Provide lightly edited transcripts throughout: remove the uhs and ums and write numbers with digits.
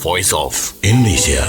Voice of Indonesia.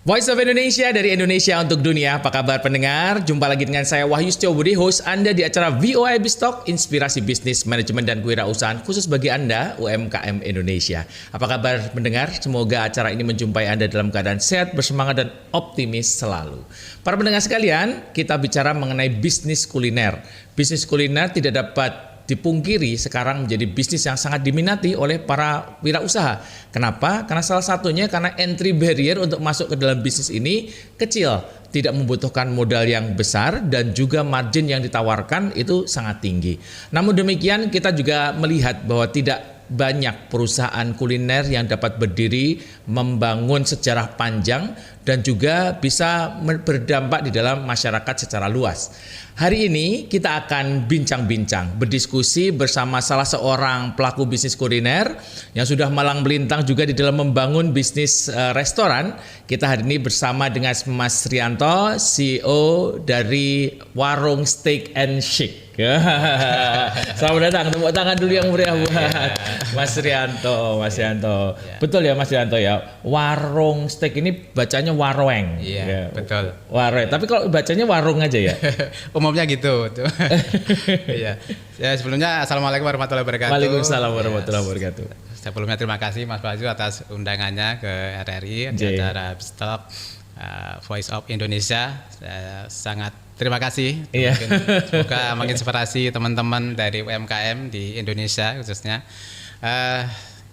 Voice of Indonesia dari Indonesia untuk dunia. Apa kabar pendengar? Jumpa lagi dengan saya Wahyu Setiobudi, host Anda di acara VOA Biztalk, inspirasi bisnis, manajemen dan kewirausahaan khusus bagi Anda UMKM Indonesia. Apa kabar pendengar? Semoga acara ini menjumpai Anda dalam keadaan sehat, bersemangat dan optimis selalu. Para pendengar sekalian, kita bicara mengenai bisnis kuliner. Bisnis kuliner tidak dapat dipungkiri sekarang menjadi bisnis yang sangat diminati oleh para wirausaha. Kenapa? Karena salah satunya karena entry barrier untuk masuk ke dalam bisnis ini kecil, tidak membutuhkan modal yang besar dan juga margin yang ditawarkan itu sangat tinggi. Namun demikian kita juga melihat bahwa tidak banyak perusahaan kuliner yang dapat berdiri membangun sejarah panjang dan juga bisa berdampak di dalam masyarakat secara luas. Hari ini kita akan bincang-bincang, berdiskusi bersama salah seorang pelaku bisnis kuliner yang sudah malang melintang juga di dalam membangun bisnis restoran. Kita hari ini bersama dengan Mas Rianto, CEO dari Warung Steak and Shake. Selamat datang, tepuk tangan dulu yang meriah buat Mas Rianto. Betul ya Mas Rianto ya, warung steak ini bacanya warweng. Iya, betul. Warweng, tapi kalau bacanya warung aja ya. Umumnya gitu. Iya. Ya, sebelumnya assalamualaikum warahmatullahi wabarakatuh. Waalaikumsalam warahmatullahi wabarakatuh. Sebelumnya terima kasih Mas Wahyu atas undangannya ke RRI di acara Biztalk Voice of Indonesia. Sangat terima kasih. Iya. Semoga menginspirasi teman-teman dari UMKM di Indonesia khususnya.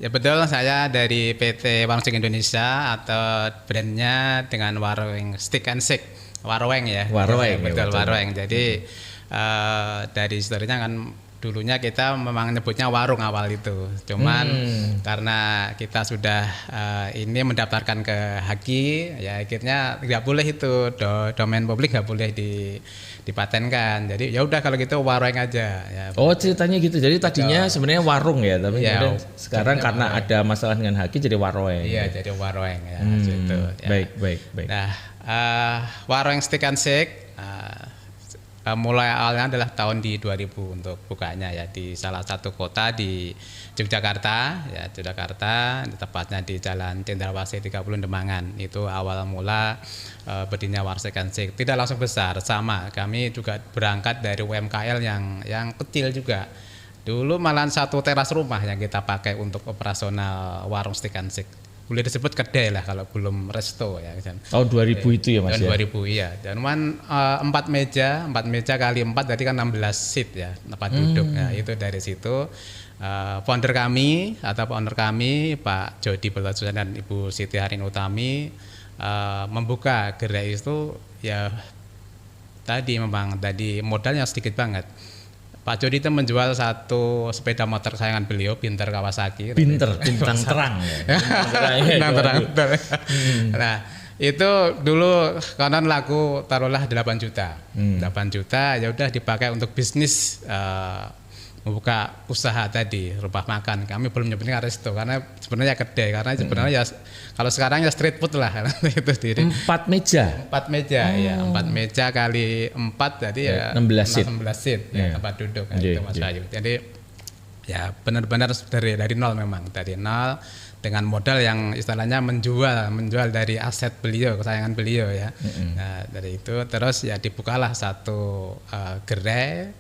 Ya betul, saya dari PT Warung Steak Indonesia atau brandnya dengan Warung Steak and Shake. Warweng ya. Warweng. Betul, Warweng. Jadi dari historinya kan dulunya kita memang nyebutnya warung awal itu. Cuman karena kita sudah ini mendaftarkan ke HAKI, ya akhirnya nggak boleh itu domain publik nggak boleh dipatenkan. Jadi ya udah kalau gitu warweng aja. Ya. Oh ceritanya gitu. Jadi tadinya sebenarnya warung ya, tapi ya, kemudian sekarang karena warweng. Ada masalah dengan HAKI jadi warweng. Iya jadi warweng ya. Gitu, ya. Baik. Nah Warung Steak and Shake mulai awalnya adalah tahun di 2000 untuk bukanya ya di salah satu kota di Yogyakarta, tepatnya di Jalan Cendrawasih 30 Demangan. Itu awal mula berdirinya Warung Steak and Shake. Tidak langsung besar, sama kami juga berangkat dari UMKM yang kecil juga. Dulu malahan satu teras rumah yang kita pakai untuk operasional Warung Steak and Shake. Boleh disebut kedai lah kalau belum resto ya. Tahun 2000 itu ya Mas tahun ya? 2000 iya. Dan 4 meja kali 4 berarti kan 16 seat ya, tempat duduk. Nah, itu dari situ founder kami Pak Jody Belasusan dan Ibu Siti Harin Utami membuka gerai itu ya tadi modalnya sedikit banget. Pak Jody itu menjual satu sepeda motor kesayangan beliau, Pinter Kawasaki. Bintang terang ya. Bintang terang. Nah, itu dulu konon laku taruhlah 8 juta. 8 juta ya udah dipakai untuk bisnis membuka usaha tadi, rumah makan. Kami belum nyebutnya resto karena sebenarnya kedai, karena sebenarnya ya kalau sekarang ya street food lah itu sendiri. 4 meja. 4 meja ya, 4 meja kali 4 jadi ya 16 seat ya, tempat duduk itu Mas Wahyu. Jadi ya benar-benar dari nol memang, dari nol dengan modal yang istilahnya menjual dari aset beliau, kesayangan beliau ya. Nah, dari itu terus ya dibukalah satu gerai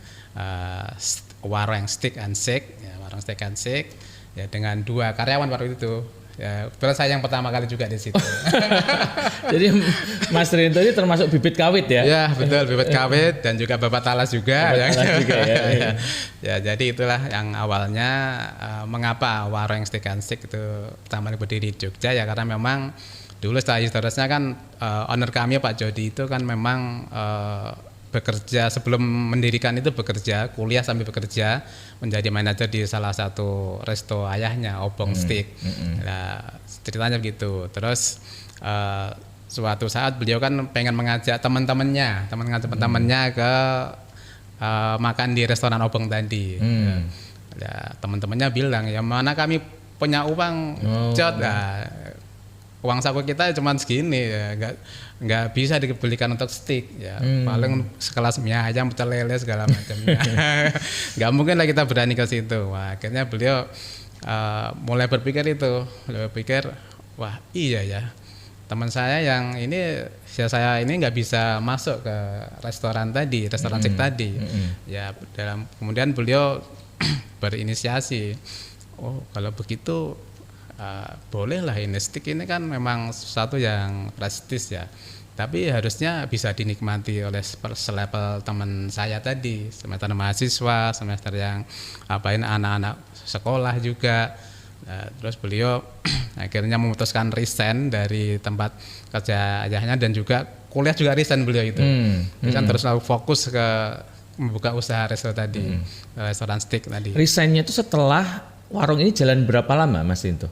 Warung Steak and Shake ya dengan 2 karyawan waktu itu. Ya, kebetulan saya yang pertama kali juga di situ. Jadi Mas Rianto ini termasuk bibit kawit ya? Ya betul, bibit kawit dan juga bapak talas juga. Ya, jadi itulah yang awalnya mengapa Warung Steak and Shake itu pertama kali berdiri di Jogja ya karena memang dulu setelah historisnya kan owner kami Pak Jody itu kan memang bekerja sebelum mendirikan itu kuliah sambil bekerja menjadi manajer di salah satu resto ayahnya Obong Steak. Nah, ceritanya begitu. Terus suatu saat beliau kan pengen mengajak teman-temannya ke makan di restoran Obong tadi. Ya, teman-temannya bilang ya mana kami punya uang, uang saku kita cuma segini ya, nggak bisa dibelikan untuk steak ya, paling sekelas mie ayam, pecel lele segala macamnya. Nggak mungkin lah kita berani ke situ. Wah, akhirnya beliau mulai berpikir wah iya ya, teman saya yang ini saya ini nggak bisa masuk ke restoran steak tadi. Ya kemudian beliau berinisiasi, oh kalau begitu bolehlah ini steak ini kan memang sesuatu yang prestis ya, tapi harusnya bisa dinikmati oleh selevel teman saya tadi, semester mahasiswa, semester yang anak-anak sekolah juga. Terus beliau akhirnya memutuskan resign dari tempat kerja ayahnya dan juga kuliah juga resign beliau itu. Resign terus lalu fokus ke membuka usaha restoran tadi, restoran steak tadi. Resignnya itu setelah warung ini jalan berapa lama Mas Rinto?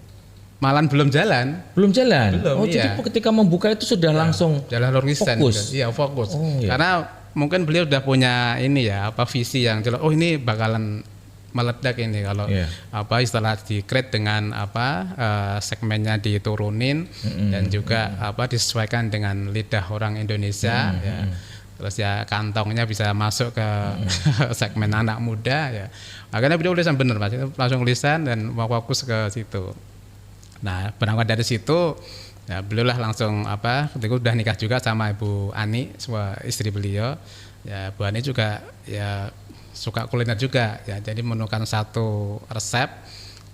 Malah belum jalan. Belum jalan? Belum, jadi ketika membuka itu sudah langsung jalan resign. Fokus? Iya fokus. Karena mungkin beliau udah punya ini ya, visi yang jelas, oh ini bakalan meledak ini kalau istilah di-create dengan segmennya diturunin dan juga disesuaikan dengan lidah orang Indonesia ya. Terus ya kantongnya bisa masuk ke segmen anak muda ya. Akhirnya beliau tulisan bener Mas, langsung tulisan dan mau fokus ke situ. Nah, berangkat dari situ ya beliau lah langsung ketika udah nikah juga sama Ibu Ani, istri beliau. Ya Bu Ani juga ya suka kuliner juga ya, jadi menemukan satu resep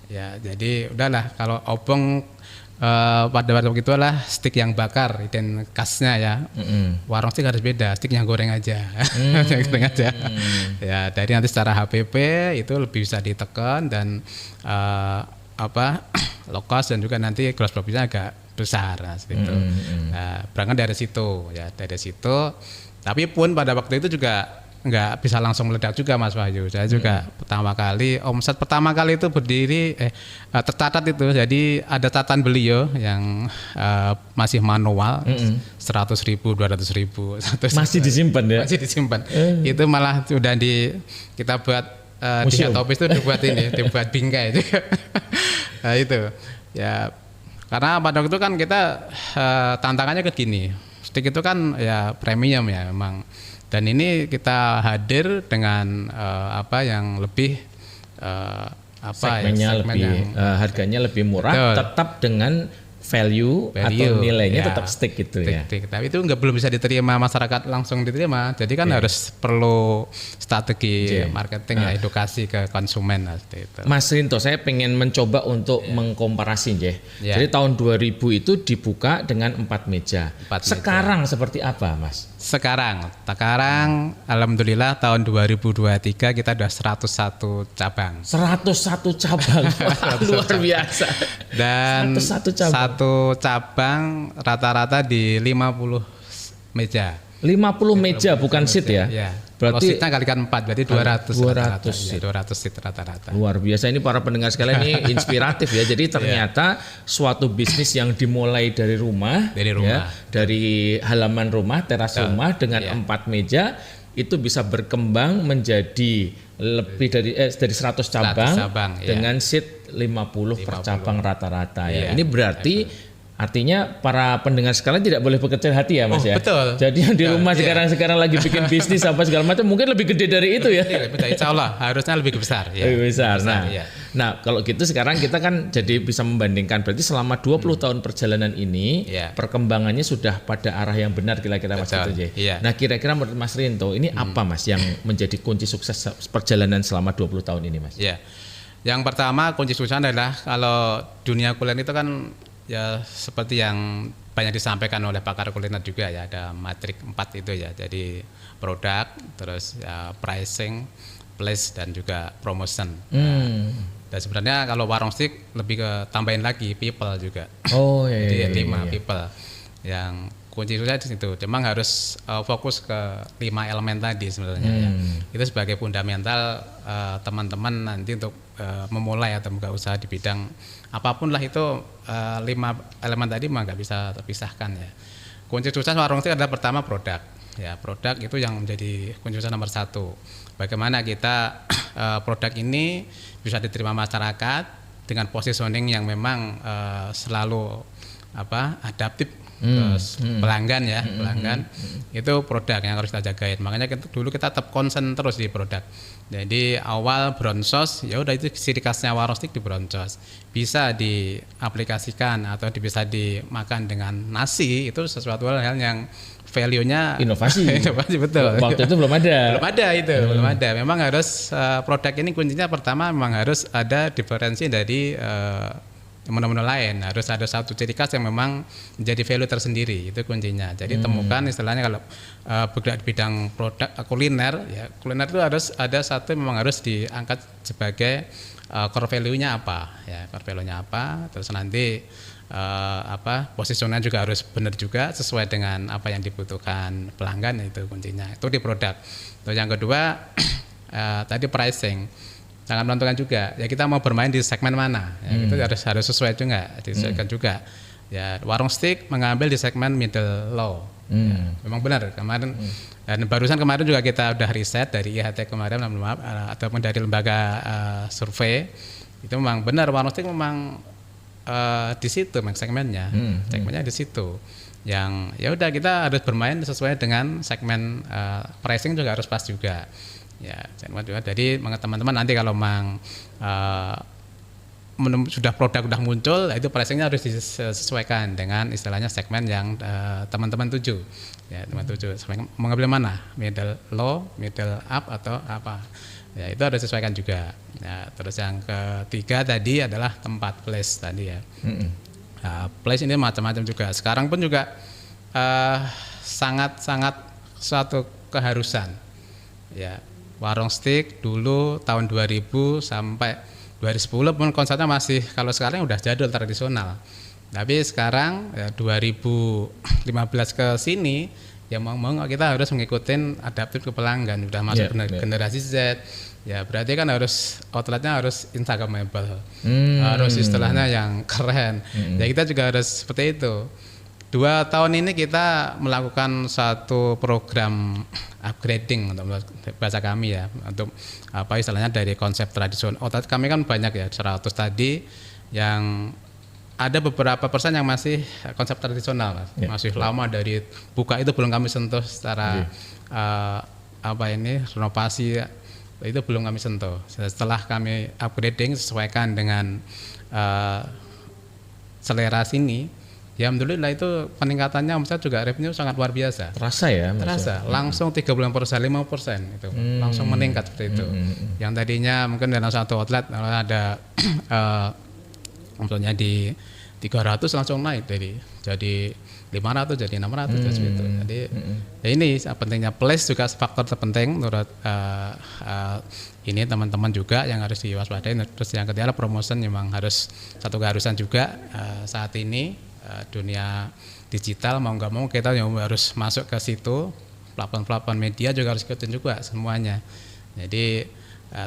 ya, jadi udahlah kalau opong pada waktu itu adalah steak yang bakar dan khasnya ya. Warung steak harus beda, steak yang goreng aja. Ya dari nanti secara HPP itu lebih bisa ditekan dan low cost dan juga nanti gross profitnya agak besar gitu. Nah, berangkat dari situ ya, tapi pun pada waktu itu juga nggak bisa langsung meledak juga Mas Wahyu. Saya juga omset pertama kali itu berdiri tercatat itu, jadi ada catatan beliau yang masih manual 100.000, 200.000 masih disimpan ya? Masih disimpan. Itu malah sudah kita buat di head office itu dibuat bingkai juga. Nah itu ya, karena pada waktu itu kan kita tantangannya ke gini, steak itu kan ya premium ya memang. Dan ini kita hadir dengan yang lebih segmennya harganya lebih murah, tetap dengan value atau nilainya tetap steak gitu ya. Tapi itu belum bisa diterima masyarakat, langsung diterima. Jadi kan harus perlu strategi marketing ya, edukasi ke konsumen seperti itu. Mas Rinto, saya pengen mencoba untuk mengkomparasi Jadi tahun 2000 itu dibuka dengan 4 meja. Sekarang seperti apa Mas? Sekarang alhamdulillah tahun 2023 kita udah 101 cabang. 101 cabang. Luar biasa. Dan 101 cabang. Satu cabang rata-rata di 50 meja. 50 meja bukan seat ya? Ya. Berarti seatnya kalikan 4 berarti 200 seat rata-rata. Luar biasa, ini para pendengar sekalian, ini inspiratif ya. Jadi ternyata suatu bisnis yang dimulai dari rumah. Ya, dari halaman rumah, teras rumah dengan 4 meja itu bisa berkembang menjadi lebih dari 100 cabang dengan seat 50 per cabang rata-rata ya. Ini berarti artinya para pendengar sekalian tidak boleh berkecil hati ya Mas ya. Betul. Jadi yang di rumah sekarang lagi bikin bisnis apa segala macam mungkin lebih gede dari itu ya. Betul, insya Allah harusnya lebih besar. Ya. Lebih besar. Nah kalau gitu sekarang kita kan jadi bisa membandingkan, berarti selama 20 tahun perjalanan ini perkembangannya sudah pada arah yang benar kira-kira Mas Rinto. Nah kira-kira menurut Mas Rinto ini apa Mas yang menjadi kunci sukses perjalanan selama 20 tahun ini Mas? Ya. Yang pertama kunci sukses adalah kalau dunia kuliner itu kan ya seperti yang banyak disampaikan oleh pakar kuliner juga ya, ada matrik 4 itu ya, jadi produk, terus ya pricing, place dan juga promotion. Dan sebenarnya kalau warung steak lebih ke tambahin lagi people juga. Jadi 5 people yang kunci sukses di situ. Memang harus fokus ke 5 elemen tadi sebenarnya ya. Itu sebagai fundamental teman-teman nanti untuk memulai atau membuka usaha di bidang apapun lah itu, 5 elemen tadi mah nggak bisa terpisahkan ya. Kunci sukses warung steak adalah pertama produk. Ya, produk itu yang menjadi kunci sukses nomor 1. Bagaimana kita produk ini bisa diterima masyarakat dengan positioning yang memang selalu adaptif ke pelanggan ya, pelanggan itu produk yang harus kita jagain. Makanya dulu kita tetap konsen terus di produk. Jadi awal bronsos ya udah itu ciri khasnya warung steak di bronsos. Bisa diaplikasikan atau bisa dimakan dengan nasi, itu sesuatu hal yang value-nya inovasi. Inovasi betul. Waktu itu belum ada. Belum ada. Memang harus produk ini kuncinya pertama memang harus ada diferensi dari menu-menu lain, harus ada satu ciri khas yang memang menjadi value tersendiri, itu kuncinya. Jadi temukan istilahnya kalau bergerak di bidang produk kuliner, ya kuliner itu harus ada satu memang harus diangkat sebagai core value-nya apa, ya core value-nya apa, terus nanti positionnya juga harus benar juga sesuai dengan apa yang dibutuhkan pelanggan, itu kuncinya. Itu di produk. Terus yang kedua tadi pricing. Sangat menentukan juga. Ya kita mau bermain di segmen mana. Ya, itu harus sesuai juga, disesuaikan juga. Ya warung steak mengambil di segmen middle low. Ya, memang benar kemarin dan barusan kemarin juga kita udah riset dari IHT kemarin ataupun dari lembaga survei. Itu memang benar warung steak memang di situ memang segmennya. Segmennya di situ. Yang ya udah kita harus bermain sesuai dengan segmen pricing juga harus pas juga. Ya, jadi teman-teman nanti kalau memang sudah produk udah muncul, itu pricingnya harus disesuaikan dengan istilahnya segmen yang teman-teman tuju. Ya, teman tuju. Mengambil mana? Middle low, middle up atau apa? Ya, itu harus disesuaikan juga. Ya, terus yang ketiga tadi adalah tempat place tadi ya. Place ini macam-macam juga. Sekarang pun juga sangat-sangat suatu keharusan. Ya. Warung steak dulu tahun 2000 sampai 2010 pun konsepnya masih, kalau sekarang udah jadul tradisional. Tapi sekarang ya 2015 ke sini ya mau kita harus mengikuti adaptif ke pelanggan, udah masuk generasi Z. Ya berarti kan harus outletnya harus instagramable. Harus istilahnya yang keren. Ya kita juga harus seperti itu. 2 tahun ini kita melakukan satu program upgrading untuk bahasa kami ya, untuk apa istilahnya dari konsep tradisional. Kami kan banyak ya 100 tadi, yang ada beberapa persen yang masih konsep tradisional, masih lama dari buka itu belum kami sentuh secara renovasi itu belum kami sentuh. Setelah kami upgrading sesuaikan dengan selera sini. Ya alhamdulillah itu peningkatannya omset juga revenue sangat luar biasa. Terasa ya? Terasa, langsung 30%, 5% itu langsung meningkat seperti itu. Yang tadinya mungkin dalam satu outlet ada omsetnya di 300 langsung naik jadi 500 jadi 600 seperti itu. Jadi ya ini pentingnya place juga faktor terpenting menurut ini teman-teman juga yang harus diwaspadai. Terus yang ketiga promotion memang harus satu keharusan juga saat ini. Dunia digital mau nggak mau kita yang harus masuk ke situ, platform media juga harus ikutin juga semuanya. Jadi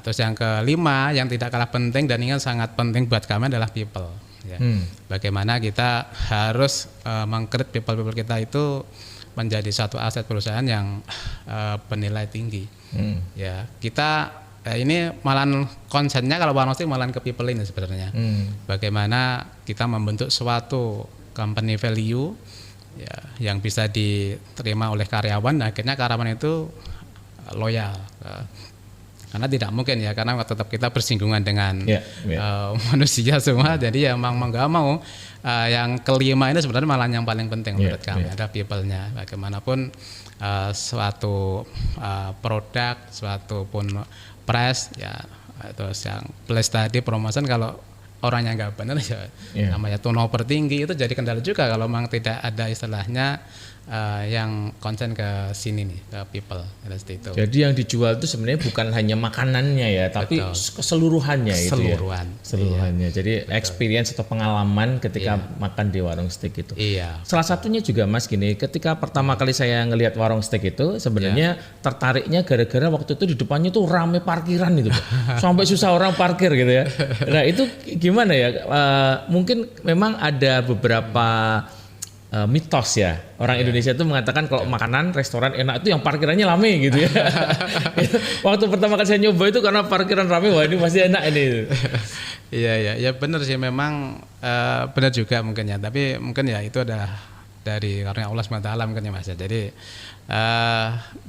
terus yang kelima yang tidak kalah penting dan ini sangat penting buat kami adalah people. Ya. Bagaimana kita harus meng-create people kita itu menjadi satu aset perusahaan yang bernilai tinggi. Ya kita ini malahan konsennya kalau warung steak malahan ke people ini sebenarnya. Bagaimana kita membentuk suatu company value ya, yang bisa diterima oleh karyawan, akhirnya karyawan itu loyal. Karena tidak mungkin ya, karena tetap kita bersinggungan dengan manusia semua. Jadi ya mau nggak mau yang kelima ini sebenarnya malah yang paling penting menurut kami, ada people-nya. Bagaimanapun suatu produk, suatu pun price ya, terus yang plus tadi promotion kalau orangnya nggak benar ya namanya turnover tinggi itu jadi kendala juga kalau memang tidak ada istilahnya yang konsen ke sini nih, ke people seperti itu. Jadi yang dijual itu sebenarnya bukan hanya makanannya ya, tapi keseluruhannya itu ya. Seluruhannya. Jadi experience atau pengalaman ketika makan di warung steak itu. Salah satunya juga Mas gini, ketika pertama kali saya ngelihat warung steak itu sebenarnya tertariknya gara-gara waktu itu di depannya tuh rame parkiran gitu. Sampai susah orang parkir gitu ya. Nah, itu gimana ya? Mungkin memang ada beberapa mitos ya. Orang Indonesia itu mengatakan kalau makanan restoran enak itu yang parkirannya rame gitu ya. Waktu pertama kali saya nyoba itu karena parkiran rame, wah ini pasti enak ini. Iya benar sih memang benar juga mungkin ya. Tapi mungkin ya itu adalah dari karena Allah SWT mungkin ya Mas ya. Jadi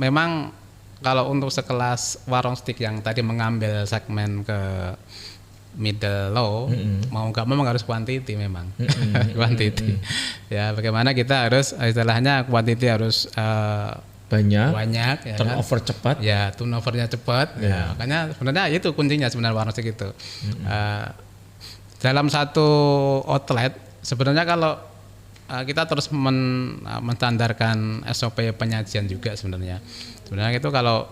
memang kalau untuk sekelas warung steak yang tadi mengambil segmen ke middle low, mau nggak memang harus quantity memang. Quantity. Ya bagaimana kita harus istilahnya quantity harus banyak ya turnover cepat. Ya turnovernya cepat. Ya, makanya sebenarnya itu kuncinya sebenarnya warung steak itu. Dalam satu outlet sebenarnya kalau kita terus menstandarkan SOP penyajian juga sebenarnya. Sebenarnya itu kalau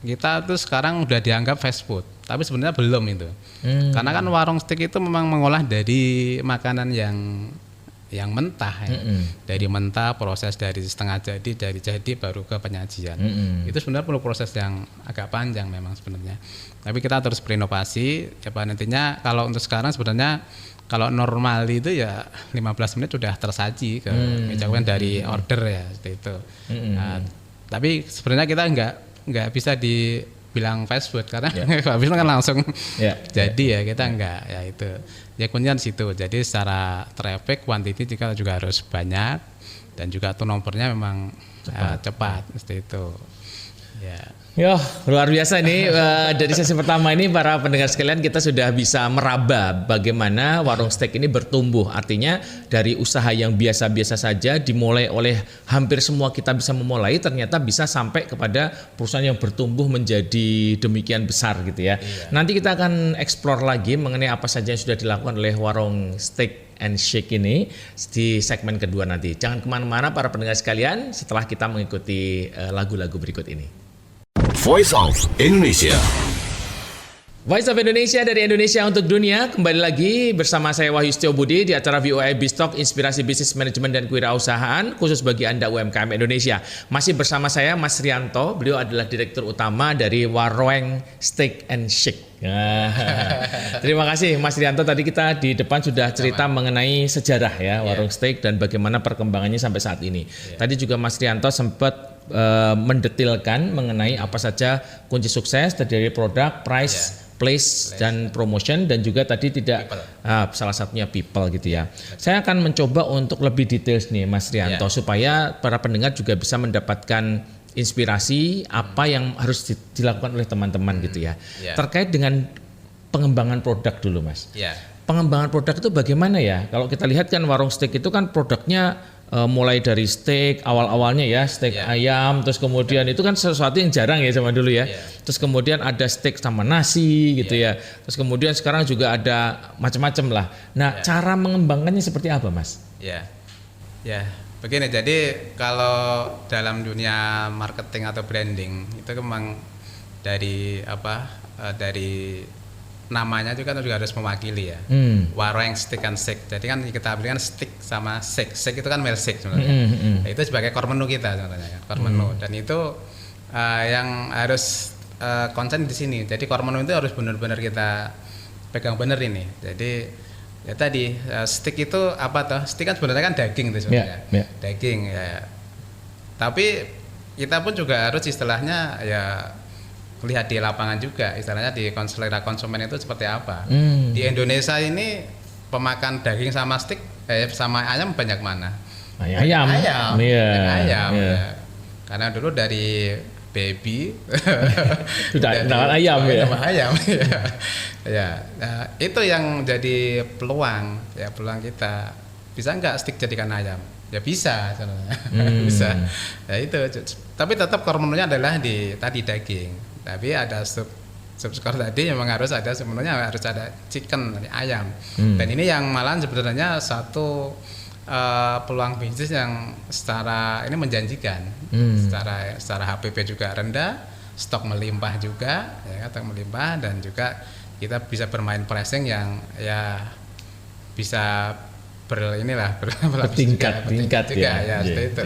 kita tuh sekarang udah dianggap fast food, tapi sebenarnya belum itu. Karena kan warung steak itu memang mengolah dari makanan yang mentah ya. Dari mentah, proses dari setengah jadi baru ke penyajian. Itu sebenarnya perlu proses yang agak panjang memang sebenarnya. Tapi kita terus berinovasi. Ya nantinya kalau untuk sekarang sebenarnya kalau normal itu ya 15 menit sudah tersaji ke meja dari order ya seperti itu. Tapi sebenarnya kita nggak bisa dibilang fast food karena habis kan langsung jadi ya kita nggak ya itu ya kuncinya di situ. Jadi secara traffic quantity juga harus banyak dan juga turnovernya memang cepat seperti itu ya. Yo, luar biasa nih dari sesi pertama ini para pendengar sekalian kita sudah bisa meraba bagaimana warung steak ini bertumbuh. Artinya dari usaha yang biasa-biasa saja dimulai oleh hampir semua kita bisa memulai ternyata bisa sampai kepada perusahaan yang bertumbuh menjadi demikian besar gitu ya. Nanti kita akan explore lagi mengenai apa saja yang sudah dilakukan oleh warung steak and shake ini di segmen kedua nanti. Jangan kemana-mana para pendengar sekalian setelah kita mengikuti lagu-lagu berikut ini. Voice of Indonesia. Voice of Indonesia dari Indonesia untuk dunia. Kembali lagi bersama saya Wahyu Setiobudi di acara VOA Biztalk Inspirasi Bisnis Manajemen dan Kewirausahaan khusus bagi Anda UMKM Indonesia. Masih bersama saya Mas Rianto. Beliau adalah Direktur Utama dari Warung Steak and Shake. Terima kasih Mas Rianto. Tadi kita di depan sudah cerita mengenai sejarah ya warung steak dan bagaimana perkembangannya sampai saat ini. Tadi juga Mas Rianto sempat mendetilkan mengenai apa saja kunci sukses dari produk, price, place dan promotion dan juga tadi tidak salah satunya people gitu ya. Saya akan mencoba untuk lebih detail nih Mas Rianto supaya para pendengar juga bisa mendapatkan inspirasi apa yang harus dilakukan oleh teman-teman gitu ya. Terkait dengan pengembangan produk dulu Mas. Pengembangan produk itu bagaimana ya? Kalau kita lihat kan warung steak itu kan produknya mulai dari steak awal-awalnya ya steak ayam, terus kemudian itu kan sesuatu yang jarang ya zaman dulu ya. Terus kemudian ada steak sama nasi gitu ya. Terus kemudian sekarang juga ada macam-macam lah. Nah cara mengembangkannya seperti apa Mas? Begini, jadi kalau dalam dunia marketing atau branding itu memang dari dari namanya juga harus mewakili ya. Warung steak and shake. Jadi kan kita berikan steak sama shake. Shake itu kan milkshake sebenarnya. Itu sebagai core menu kita sebenarnya, core menu. Dan itu yang harus konsen di sini. Jadi core menu itu harus benar-benar kita pegang benar ini. Jadi ya tadi steak itu apa toh? Steak kan sebenarnya kan daging itu sebenarnya. Daging ya. Tapi kita pun juga harus istilahnya ya lihat di lapangan juga, istilahnya di selera konsumen itu seperti apa. Di Indonesia ini pemakan daging sama steak sama ayam banyak mana? Ayam. Ya. Karena dulu dari baby sudah kenal ayam ya. Ayam ya. Nah, itu yang jadi peluang kita. Bisa nggak steak jadikan ayam? Ya bisa sebenarnya. Bisa. Ya itu. Tapi tetap core menunya adalah di tadi daging. Tapi ada subskor tadi memang harus ada sebenarnya harus ada chicken ayam. Dan ini yang malah sebenarnya satu peluang bisnis yang secara ini menjanjikan. Secara HPP juga rendah, stok melimpah juga, ya stok melimpah dan juga kita bisa bermain pricing yang ya bisa bertingkat ya seperti itu.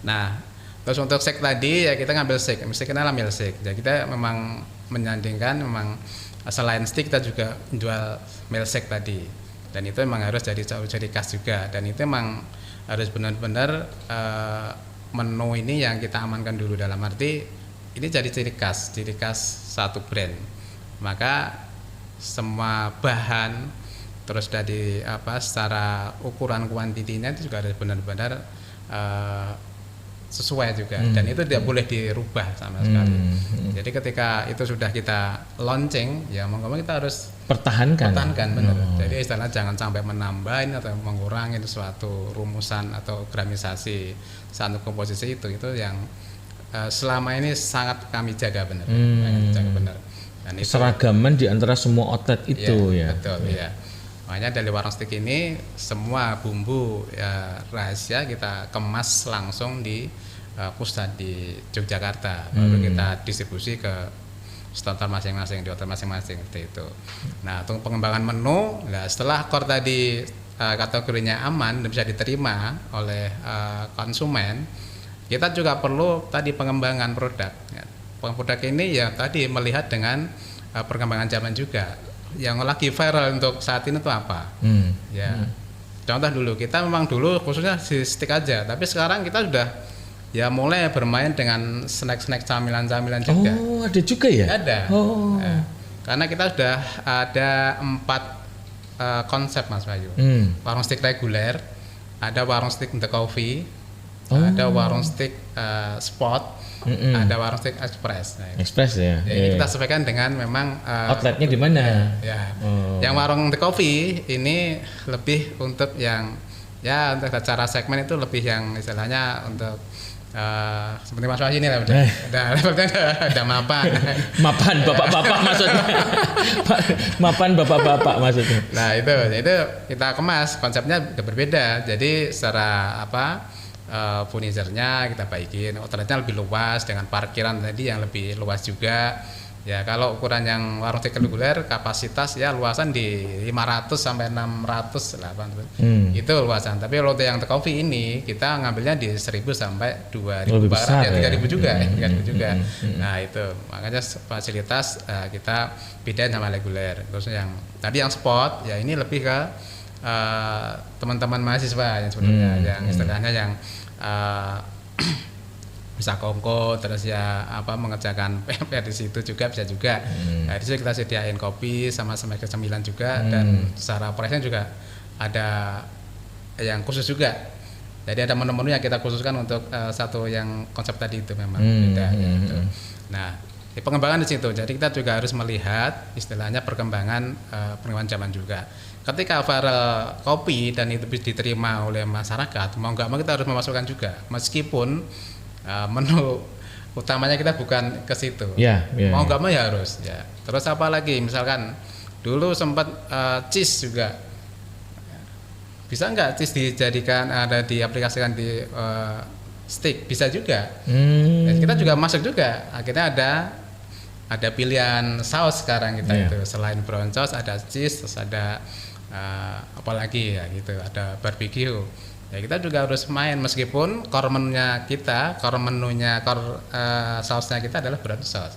Nah, terus untuk shake tadi ya kita ngambil shake adalah milkshake. Jadi kita memang menyandingkan memang selain steak kita juga jual milkshake tadi. Dan itu memang harus jadi khas juga. Dan itu memang harus benar-benar menu ini yang kita amankan dulu, dalam arti ini jadi ciri khas satu brand. Maka semua bahan terus dari secara ukuran kuantitinya itu juga harus benar-benar sesuai juga, dan itu tidak boleh dirubah sama sekali. Jadi ketika itu sudah kita launching, ya mau nggak mau kita harus pertahankan benar. Jadi istilahnya jangan sampai menambahin atau mengurangi suatu rumusan atau gramisasi satu komposisi itu yang selama ini sangat kami jaga benar. Jaga benar. Dan itu, seragaman di antara semua outlet itu ya. Betul ya. Makanya dari warung steak ini semua bumbu rahasia kita kemas langsung di pusat di Yogyakarta, baru kita distribusi ke store masing-masing di hotel masing-masing seperti itu. Nah, untuk pengembangan menu, setelah core tadi kategorinya aman dan bisa diterima oleh konsumen, kita juga perlu tadi pengembangan produk. Produk ini ya tadi melihat dengan perkembangan zaman juga. Yang lagi viral untuk saat ini tuh apa? Contoh dulu, kita memang dulu khususnya di steak aja, tapi sekarang kita sudah ya mulai bermain dengan snack-snack camilan-camilan juga. Oh, ada juga ya? Ada. Karena kita sudah ada 4 konsep Mas Bayu. Warung steak reguler, ada warung steak The Coffee, ada warung steak spot, ada warung steak express. Express ya. Jadi kita sesuaikan dengan memang outletnya di mana? Yang warung The Coffee ini lebih untuk yang untuk cara segmen itu lebih yang istilahnya untuk seperti Mas Wahyu ini lah udah mapan bapak-bapak maksudnya. Mapan bapak-bapak maksudnya. Nah itu kita kemas konsepnya berbeda. Jadi secara furniturnya kita baikin, outletnya lebih luas dengan parkiran tadi yang lebih luas juga. Ya kalau ukuran yang warung steak reguler kapasitas ya luasan di 500 sampai 600 itu luasan. Tapi kalau yang The Coffee ini kita ngambilnya di 1000 sampai 2000 besar, ya 3000 juga, 3000 juga. Nah itu makanya fasilitas kita bedain sama reguler. Terus yang tadi yang spot ya ini lebih ke teman-teman mahasiswa yang sebenarnya yang istilahnya yang bisa kongko terus ya mengerjakan PR di situ juga bisa juga. Nah, di situ kita sediain kopi sama snack cemilan juga, dan secara operasinya juga ada yang khusus juga. Jadi ada menu-menu yang kita khususkan untuk satu yang konsep tadi itu memang beda gitu. Nah, di pengembangan di situ. Jadi kita juga harus melihat istilahnya perkembangan zaman juga. Ketika viral kopi dan itu bisa diterima oleh masyarakat, mau nggak mau kita harus memasukkan juga, meskipun menu utamanya kita bukan ke situ. Mau nggak mau ya harus. Ya. Terus apa lagi? Misalkan dulu sempat cheese juga. Bisa nggak cheese dijadikan ada diaplikasikan di steak? Bisa juga. Dan kita juga masuk juga. Akhirnya ada pilihan saus sekarang kita itu. Selain brown sauce ada cheese, terus ada apalagi ya gitu. Ada barbecue. Ya kita juga harus main meskipun core menunya sausnya kita adalah brown sauce.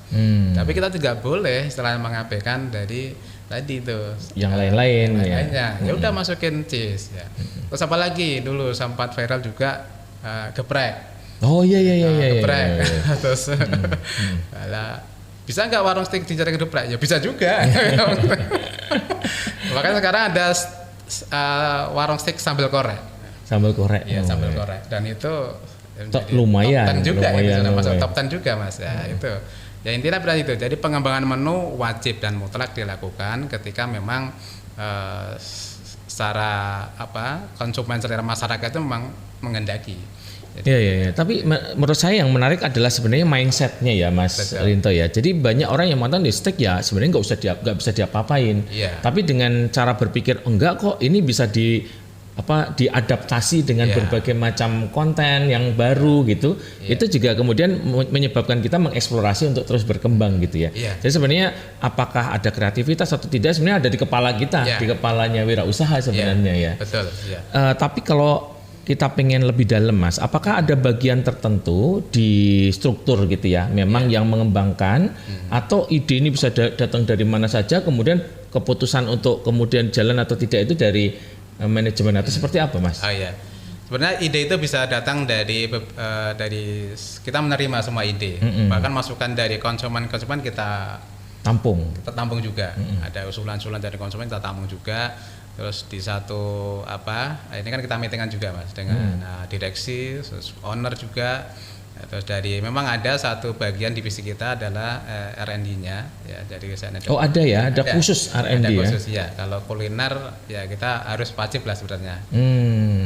Tapi kita juga boleh setelah mengabaikan dari tadi itu yang lain-lainnya. Ya udah masukin cheese ya. Terus apa lagi dulu sempat viral juga geprek. Oh iya. Geprek. Terus bisa nggak warung steak dijadikan geprek? Ya bisa juga. Makanya sekarang ada warung steak sambal korek. Sambal korek. Iya, sambal korek. Dan itu lumayan. Top 10 juga lumayan, itu masuk top 10 juga Mas. Ya, itu. Ya intinya berarti itu. Jadi pengembangan menu wajib dan mutlak dilakukan ketika memang secara konsumen selera masyarakat itu memang menghendaki. Iya. Tapi menurut saya yang menarik adalah sebenarnya mindsetnya ya Mas Rinto ya. Jadi banyak orang yang mengatakan di steak ya sebenarnya nggak bisa diapa-apain. Tapi dengan cara berpikir enggak kok ini bisa diadaptasi dengan berbagai macam konten yang baru gitu. Itu juga kemudian menyebabkan kita mengeksplorasi untuk terus berkembang gitu ya. Jadi sebenarnya apakah ada kreativitas atau tidak sebenarnya ada di kepala kita, di kepalanya wirausaha sebenarnya ya. Betul. Tapi kalau kita pengen lebih dalam Mas, apakah ada bagian tertentu di struktur gitu ya, memang yang mengembangkan atau ide ini bisa datang dari mana saja, kemudian keputusan untuk kemudian jalan atau tidak itu dari manajemen atau seperti apa Mas? Oh iya, Sebenarnya ide itu bisa datang dari kita menerima semua ide, bahkan masukan dari konsumen kita tampung juga. Ada usulan-usulan dari konsumen kita tampung juga. Terus di satu ini kan kita meetingan juga Mas dengan direksi, owner juga. Terus memang ada satu bagian divisi kita adalah R&D-nya ya, jadi ada ya, ada khusus R&D ada khusus ya. Kalau kuliner ya kita harus wajib lah sebenarnya.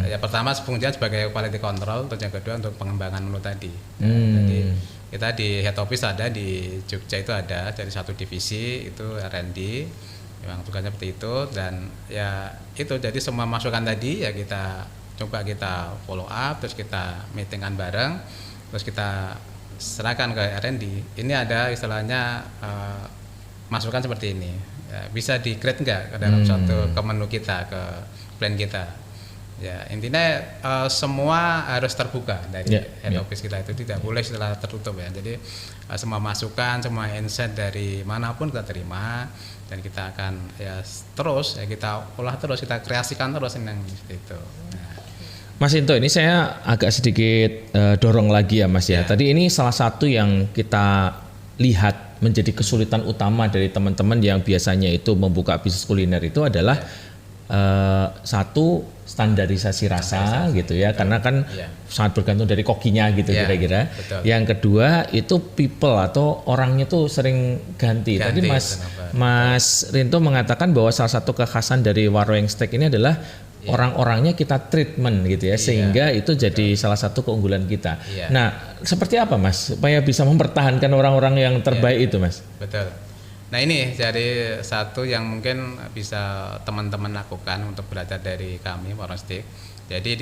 Ya pertama fungsinya sebagai quality control, terus yang kedua untuk pengembangan menu tadi. Jadi kita di head office ada di Jogja itu ada, jadi satu divisi itu R&D. Memang tugasnya seperti itu, dan ya itu jadi semua masukan tadi ya kita coba kita follow up, terus kita meetingan bareng, terus kita serahkan ke R&D. Ini ada istilahnya masukan seperti ini ya, bisa di-grade nggak ke dalam suatu ke menu kita, ke plan kita ya. Intinya semua harus terbuka dari head office kita, itu tidak boleh setelah tertutup ya. Jadi semua masukan, semua insight dari manapun kita terima, dan kita akan ya terus ya kita olah terus, kita kreasikan terus yang itu. Nah. Mas Into, ini saya agak sedikit dorong lagi ya Mas ya. Tadi ini salah satu yang kita lihat menjadi kesulitan utama dari teman-teman yang biasanya itu membuka bisnis kuliner itu adalah satu, standarisasi rasa gitu ya, karena kan sangat bergantung dari kokinya gitu kira-kira. Yang kedua itu people atau orangnya tuh sering ganti. Tadi Mas Rinto mengatakan bahwa salah satu kekhasan dari Warung Steak ini adalah orang-orangnya kita treatment gitu ya, sehingga itu jadi salah satu keunggulan kita. Nah, seperti apa Mas supaya bisa mempertahankan orang-orang yang terbaik itu Mas? Betul. Nah ini jadi satu yang mungkin bisa teman-teman lakukan untuk belajar dari kami Warung Steak. Jadi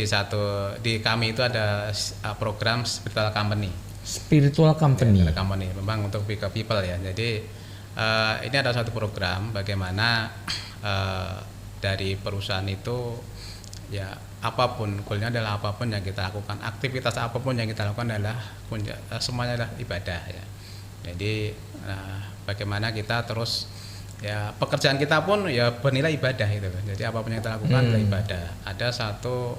di kami itu ada program spiritual company. Spiritual company. Company memang untuk people ya. Jadi ini ada satu program bagaimana dari perusahaan itu ya apapun, goalnya adalah apapun yang kita lakukan, aktivitas apapun yang kita lakukan adalah semuanya adalah ibadah ya. Jadi bagaimana kita terus ya pekerjaan kita pun ya bernilai ibadah itu. Jadi apapun yang kita lakukan adalah ibadah. Ada satu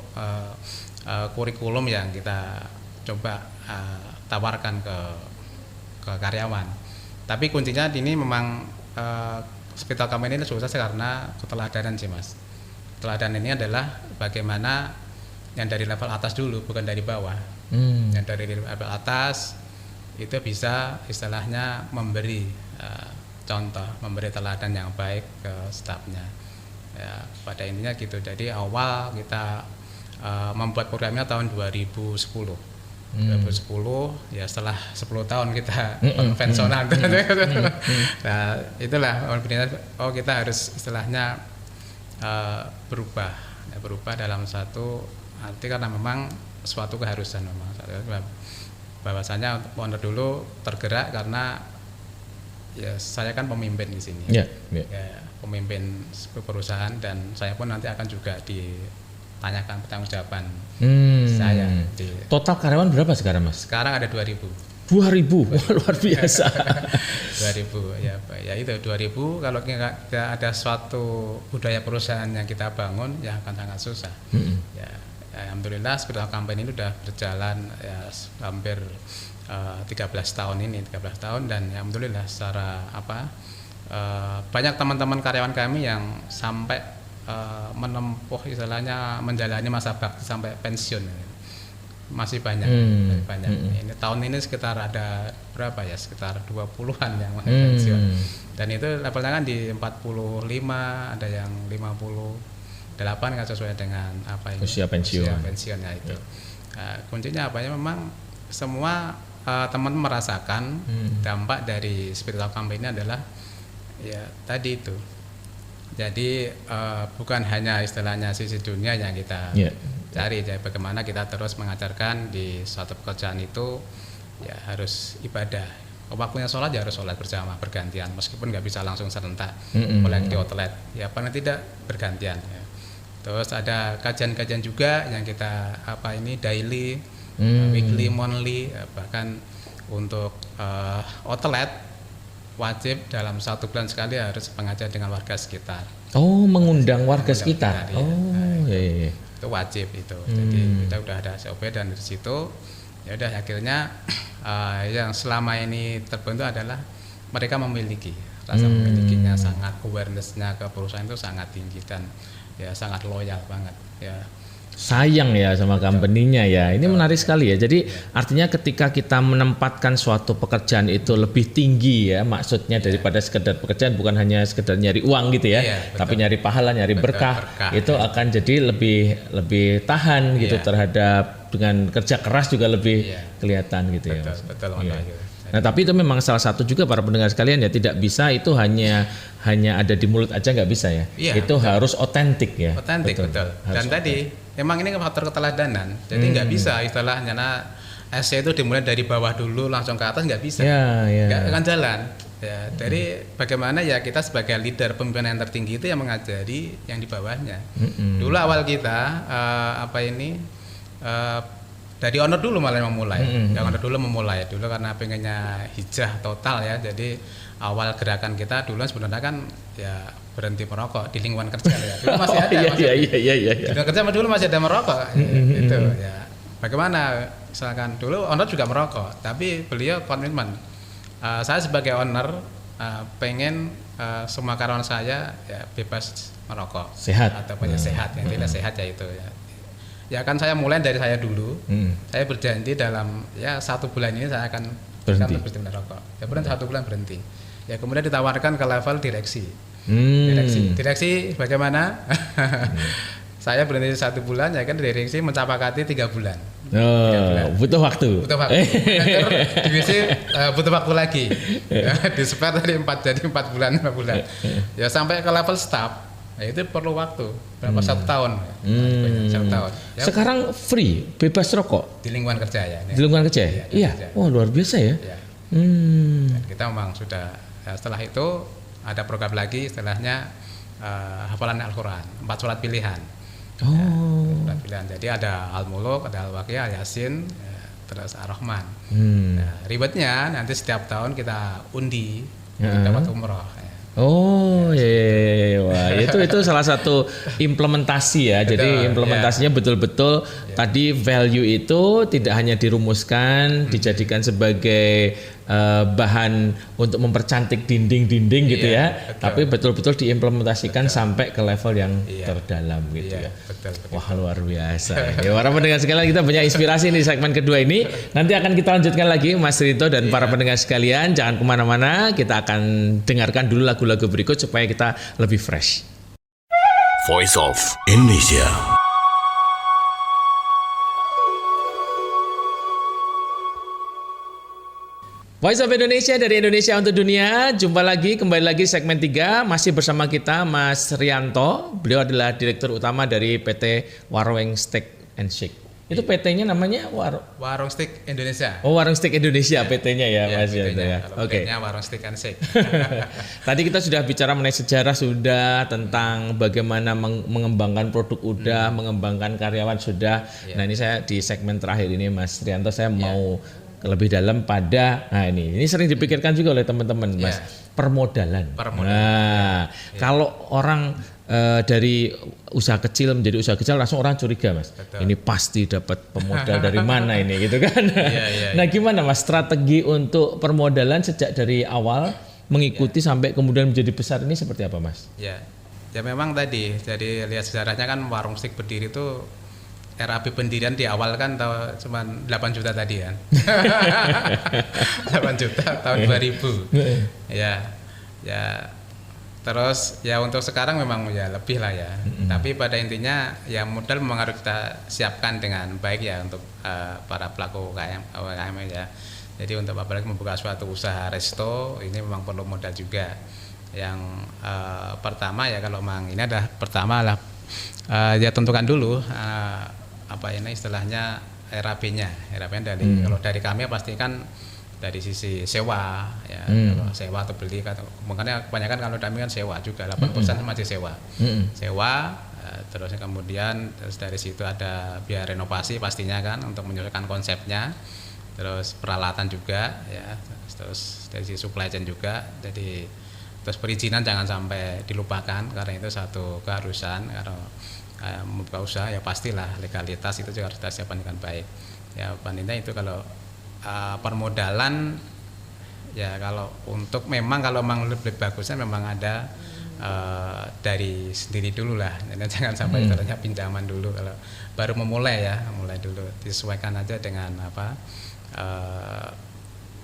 kurikulum yang kita coba tawarkan ke karyawan. Tapi kuncinya ini memang spiritual company ini sukses karena keteladanan sih Mas. Keteladanan ini adalah bagaimana yang dari level atas dulu, bukan dari bawah. Yang dari level atas itu bisa istilahnya memberi contoh, memberi teladan yang baik ke stafnya ya, pada intinya gitu. Jadi awal kita membuat programnya tahun 2010 ya, setelah 10 tahun kita konvensional. Nah itulah kita harus istilahnya berubah dalam satu arti, karena memang suatu keharusan memang. Bahwasanya owner dulu tergerak karena ya saya kan pemimpin di sini, ya, pemimpin perusahaan, dan saya pun nanti akan juga ditanyakan pertanggungjawaban saya. Total karyawan berapa sekarang Mas? Sekarang ada 2.000. 2.000, luar biasa. 2.000 ya itu 2.000. Kalau tidak ada suatu budaya perusahaan yang kita bangun, ya akan sangat susah. Ya. Alhamdulillah spiritual company ini sudah berjalan ya hampir 13 tahun ini, 13 tahun, dan ya, alhamdulillah secara banyak teman-teman karyawan kami yang sampai menempuh istilahnya menjalani masa bakti sampai pensiun. Masih banyak, banyak. Ini tahun ini sekitar ada berapa ya? Sekitar 20-an yang pensiun. Dan itu levelnya kan di 45, ada yang 58 kan sesuai dengan usia pensiun. Pensiunnya itu. Kuncinya ya memang semua teman-teman merasakan dampak dari spiritual company ini adalah ya tadi itu. Jadi bukan hanya istilahnya sisi dunia yang kita cari, jadi bagaimana kita terus mengajarkan di suatu pekerjaan itu ya harus ibadah. Waktunya sholat ya harus sholat berjamaah bergantian, meskipun nggak bisa langsung serentak oleh di outlet ya, paling tidak bergantian ya. Terus ada kajian-kajian juga yang kita daily, weekly, monthly, bahkan untuk outlet wajib dalam 1 bulan sekali harus pengajian dengan warga sekitar. Oh, mengundang warga sekitar. Ya. Oh, iya. Itu wajib itu. Jadi kita udah ada SOP dan di situ ya udah akhirnya yang selama ini terbentuk adalah mereka memiliki rasa memilikinya, sangat awareness-nya ke perusahaan itu sangat tinggi dan ya sangat loyal banget ya. Sayang ya sama company-nya ya. Ini menarik sekali ya. Jadi artinya ketika kita menempatkan suatu pekerjaan itu lebih tinggi ya, maksudnya daripada sekedar pekerjaan, bukan hanya sekedar nyari uang gitu ya, tapi nyari pahala, nyari berkah, itu akan jadi lebih tahan gitu terhadap, dengan kerja keras juga lebih kelihatan gitu ya. Betul. Nah, tapi itu memang salah satu juga para pendengar sekalian ya, tidak bisa itu hanya ada di mulut aja, nggak bisa ya. Itu harus otentik ya. Otentik betul. Dan tadi memang ini faktor keteladanan. Jadi nggak bisa istilahnya SC itu dimulai dari bawah dulu langsung ke atas, nggak bisa. Nggak akan jalan. Ya, dari bagaimana ya kita sebagai leader pimpinan yang tertinggi itu yang mengajari yang di bawahnya. Dulu awal kita dari owner dulu malah memulai. Owner dulu memulai dulu karena pengennya hijrah total ya. Jadi awal gerakan kita dulu sebenarnya kan ya berhenti merokok di lingkungan kerja ya. Dulu masih ada. Iya. Di lingkungan kerja dulu masih ada merokok. Itu ya. Bagaimana misalkan dulu owner juga merokok, tapi beliau komitmen. Saya sebagai owner pengen semua karyawan saya ya bebas merokok. Sehat. Atau banyak sehat, yang tidak sehat ya itu ya. Ya kan saya mulai dari saya dulu. Saya berjanji dalam 1 bulan ini saya akan berhenti merokok. Ya berhenti 1 bulan berhenti. Ya kemudian ditawarkan ke level direksi. Direksi bagaimana? Saya berhenti 1 bulan, ya kan direksi mencapakati 3 bulan. Butuh waktu. Divisi butuh waktu lagi. Ya, di-spare dari 4 bulan, 5 bulan. Ya sampai ke level staff. Nah, itu perlu waktu berapa 1 tahun. 1 tahun. Ya. Sekarang free, bebas rokok Di lingkungan kerja ya. Di lingkungan kerja? Iya. Wah, luar biasa ya. Dan kita memang sudah setelah itu ada program lagi istilahnya hafalan Al-Quran, 4 sholat pilihan. Sholat pilihan. Jadi ada Al-Muluk, ada Al-Waqiah, Yasin, terus Ar-Rahman. Nah, ribetnya nanti setiap tahun kita undi untuk dapat umroh. Oh iya. Wah, itu salah satu implementasi ya. Jadi implementasinya betul-betul tadi value itu tidak hanya dirumuskan, dijadikan sebagai bahan untuk mempercantik dinding-dinding gitu ya, tapi betul-betul diimplementasikan sampai ke level yang terdalam gitu ya. Betul. Wah, luar biasa. Ya, para pendengar sekalian, kita punya inspirasi di segmen kedua ini. Nanti akan kita lanjutkan lagi Mas Rito dan para pendengar sekalian. Jangan kemana-mana, kita akan dengarkan dulu lagu-lagu berikut supaya kita lebih fresh. Voice of Indonesia. Voice of Indonesia dari Indonesia untuk Dunia. Jumpa lagi, kembali lagi segmen 3. Masih bersama kita Mas Rianto. Beliau adalah Direktur Utama dari PT Warung Steak and Shake. Itu PT-nya namanya Warung Steak Indonesia. Oh, Warung Steak Indonesia PT-nya ya, Mas Rianto ya. Oke. Warung Steak and Shake. Tadi kita sudah bicara mengenai sejarah, sudah tentang bagaimana mengembangkan produk udah, mengembangkan karyawan sudah. Nah, ini saya di segmen terakhir ini Mas Rianto, saya mau lebih dalam pada, nah ini sering dipikirkan juga oleh teman-teman Mas, permodalan. Nah, kalau orang dari usaha kecil menjadi usaha kecil langsung orang curiga Mas. Betul. Ini pasti dapat pemodal dari mana ini gitu kan. Nah, gimana Mas strategi untuk permodalan sejak dari awal mengikuti sampai kemudian menjadi besar ini seperti apa Mas? Ya memang tadi jadi lihat sejarahnya kan Warung Steak berdiri itu RAP pendirian di awal kan cuma 8 juta tadi kan. 8 juta tahun 2000. Ya. Terus ya untuk sekarang memang ya lebih lah ya. Tapi pada intinya ya modal memang harus kita siapkan dengan baik ya untuk para pelaku UMKM ya. Jadi untuk apalagi membuka suatu usaha resto ini memang perlu modal juga. Yang pertama ya kalau memang ini adalah pertama lah ya tentukan dulu istilahnya RAP-nya dari kalau dari kami pasti kan dari sisi sewa ya, kalau sewa atau beli kan makanya kebanyakan kalau kami kan sewa juga 8% masih sewa. Terus kemudian dari situ ada biaya renovasi pastinya kan untuk menyesuaikan konsepnya. terus peralatan juga ya, terus dari sisi supply chain juga. Jadi terus perizinan jangan sampai dilupakan karena itu satu keharusan. Kalau membuka usaha ya pastilah legalitas itu juga harus kita siapkan dengan baik. Ya paling itu kalau permodalan ya, kalau untuk memang kalau memang lebih bagusnya memang ada dari sendiri dulu lah. Jadi jangan sampai istilahnya pinjaman dulu kalau baru memulai ya, mulai dulu disesuaikan aja dengan apa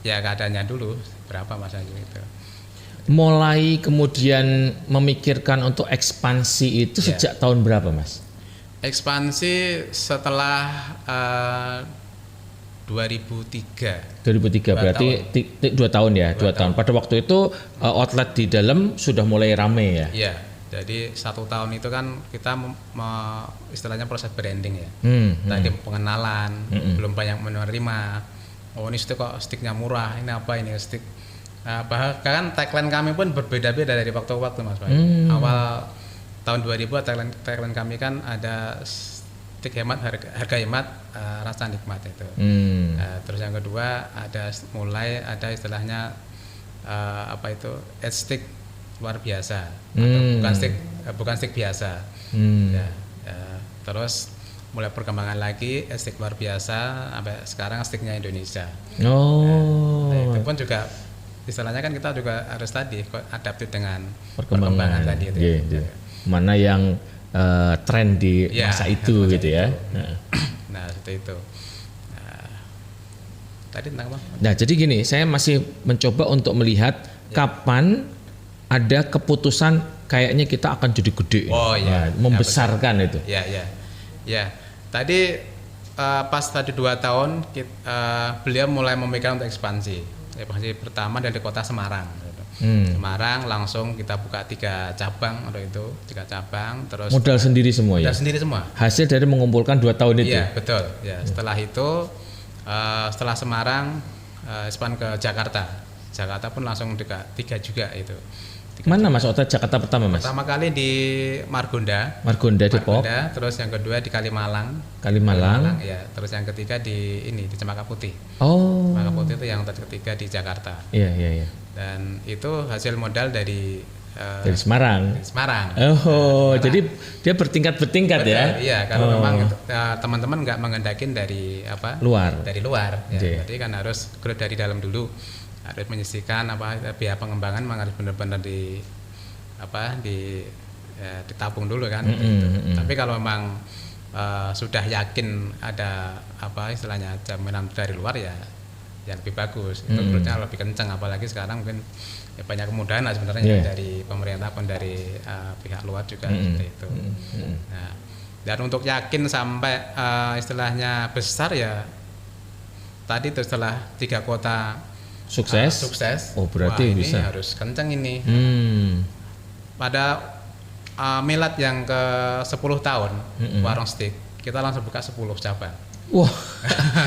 ya keadaannya dulu berapa masanya gitu. Mulai kemudian memikirkan untuk ekspansi itu Ya. sejak tahun berapa, Mas? Ekspansi setelah 2003. 2003 berarti 2 tahun ya, 2 tahun. Pada waktu itu outlet di dalam sudah mulai rame ya. Iya, jadi 1 tahun itu kan kita istilahnya proses branding ya. Tadi pengenalan, belum banyak menerima. Oh ini stick kok sticknya murah, ini apa ini stick. Bahkan tagline kami pun berbeda-beda dari waktu ke waktu Mas Pak. Awal tahun 2000 tagline kami kan ada stick hemat, harga hemat, rasa nikmat itu. Terus yang kedua mulai ada istilahnya apa itu stick luar biasa, atau bukan stick biasa. Ya, terus mulai perkembangan lagi stick luar biasa sampai sekarang sticknya Indonesia. Nah, itu pun juga istilahnya kan kita juga harus tadi adaptif dengan perkembangan tadi itu. Mana yang tren di masa itu gitu ya. Nah, seperti itu. Tadi tentang apa? Nah, jadi gini, saya masih mencoba untuk melihat kapan ada keputusan kayaknya kita akan jadi gede. Oh iya, membesarkan ya, itu. Ya. Tadi pas tadi 2 tahun beliau mulai memikirkan untuk ekspansi. Ekspansi pertama dari kota Semarang. Semarang langsung kita buka 3 cabang untuk itu, 3 cabang terus modal sendiri semua ya. Modal sendiri semua. Hasil dari mengumpulkan 2 tahun itu. Iya, betul. Ya, setelah itu setelah Semarang expand ke Jakarta. Jakarta pun langsung 3 juga itu. Mana Mas outlet Jakarta pertama Mas? Pertama kali di Margonda Depok. Terus yang kedua di Kalimalang. Ya, terus yang ketiga di Cempaka Putih. Cempaka Putih itu yang ketiga di Jakarta. Iya. Dan itu hasil modal dari Semarang. Jadi dia bertingkat ya. Iya, kalau memang teman-teman nggak mengendakin dari luar. Dari luar. Ya, berarti kan harus growth dari dalam dulu. Harus menyisihkan biaya pengembangan memang harus benar-benar ditabung dulu kan. Tapi kalau memang sudah yakin ada istilahnya jaminan dari luar ya lebih bagus. Itu growth-nya lebih kencang, apalagi sekarang mungkin banyak kemudahan sebenarnya dari pemerintah pun dari pihak luar juga seperti itu. Nah, dan untuk yakin sampai istilahnya besar ya tadi itu setelah 3 kota sukses. Oh berarti ini bisa. Harus kencang ini. Pada milad yang ke 10 tahun warung stick kita langsung buka 10 cabang. Wah,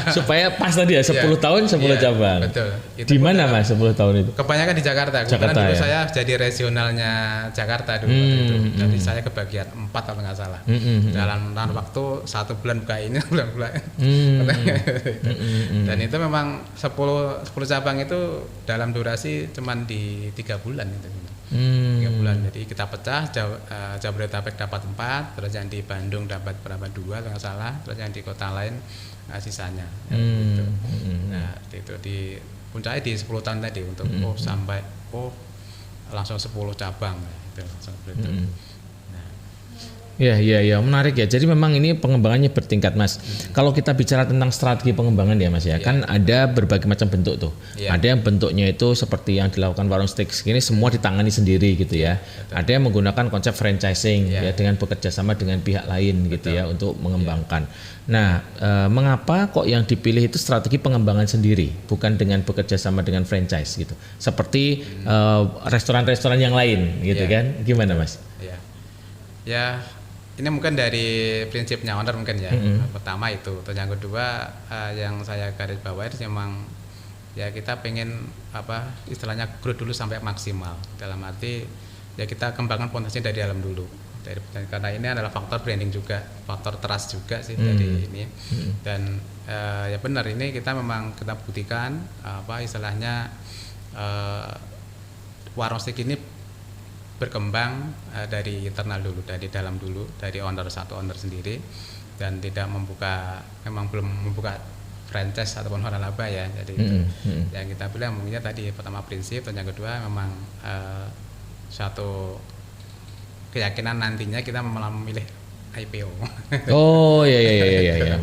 supaya pas tadi ya 10 tahun 10 cabang. Betul. Di mana Mas 10 tahun itu? Kebanyakan di Jakarta. Karena dulu saya jadi regionalnya Jakarta dulu waktu itu. Jadi saya kebagian 4 kalau nggak salah. Dalam waktu 1 bulan buka ini, bulan. Dan itu memang 10 cabang itu dalam durasi cuman di 3 bulan itu. 3 bulan. Jadi kita pecah, Jabodetabek dapat 4, terus yang di Bandung dapat berapa 2 kalau nggak salah, terus yang di kota lain sisanya. Gitu. Nah itu di puncaknya di 10 tahun tadi untuk sampai langsung 10 cabang itu langsung itu. Ya, menarik ya. Jadi memang ini pengembangannya bertingkat Mas. Kalau kita bicara tentang strategi pengembangan ya Mas ya, kan ada berbagai macam bentuk tuh. Ada yang bentuknya itu seperti yang dilakukan warung steak ini semua ditangani sendiri gitu ya. Ada yang menggunakan konsep franchising ya dengan bekerja sama dengan pihak lain gitu ya untuk mengembangkan. Nah, mengapa kok yang dipilih itu strategi pengembangan sendiri, bukan dengan bekerja sama dengan franchise gitu? Seperti restoran-restoran yang lain gitu kan? Gimana Mas? Ya. Ini mungkin dari prinsipnya owner mungkin ya. Pertama itu, terus yang kedua yang saya garis bawahi memang ya kita pengen istilahnya growth dulu sampai maksimal. Dalam arti ya kita kembangkan potensi dari dalam dulu. karena ini adalah faktor branding juga, faktor trust juga sih dari ini. Dan ya benar, ini kita memang kita buktikan apa istilahnya warung steak ini berkembang dari internal dulu, dari dalam dulu, dari satu owner sendiri, dan tidak memang belum membuka franchise ataupun waralaba ya. Jadi itu yang kita bilang mungkinnya tadi pertama prinsip, dan yang kedua memang satu keyakinan nantinya kita memilih IPO. Oh iya.